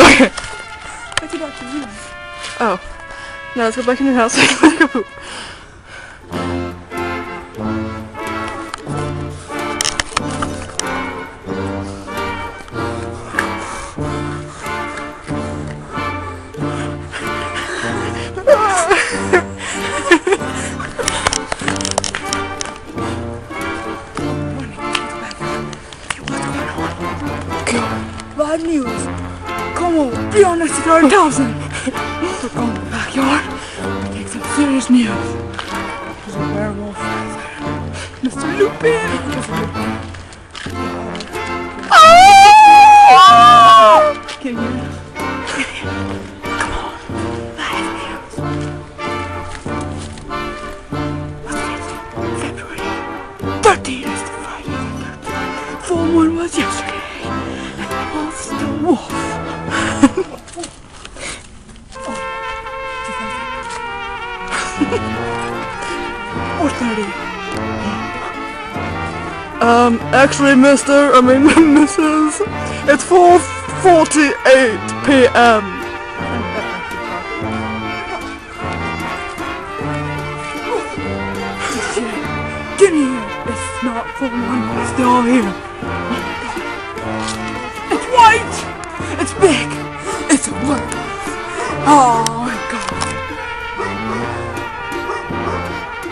Okay. Let's go back to the room. Oh. No, let's go back in your house. Let's go poop. Bad news. Come on, be on the Setareh 1000. We're going to the backyard to take some serious news. There's a werewolf right there. Mr. Lupin. Can you hear it? Come on. Bad news. What's it? February 13th is the Friday the 13th. Full moon was yesterday. The wolf. Or 30. Actually, Mrs. It's 4:48 p.m. Get me here. It's not full moon. It's still here. It's white. It's big. It's a werewolf. Oh my god.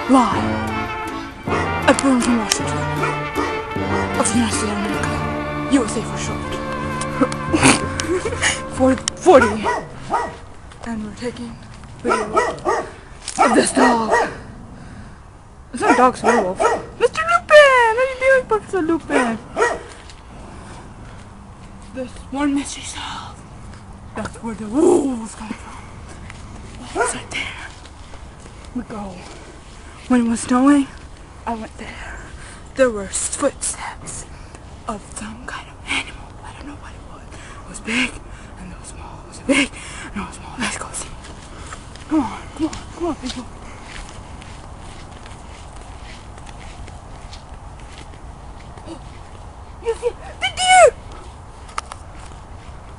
Live. At Burlington, Washington. Of the United States of America. USA for short. 40. And we're taking video of this dog. It's not a dog, it's a werewolf. Mr. Lupin! How are you doing, Professor Lupin? This one mystery solved. That's where the wolves come from. Wolves right there. We go. When it was snowing, I went there. There were footsteps of some kind of animal. I don't know what it was. It was big and it was small. It was big and it was small. Let's go see. Come on, people.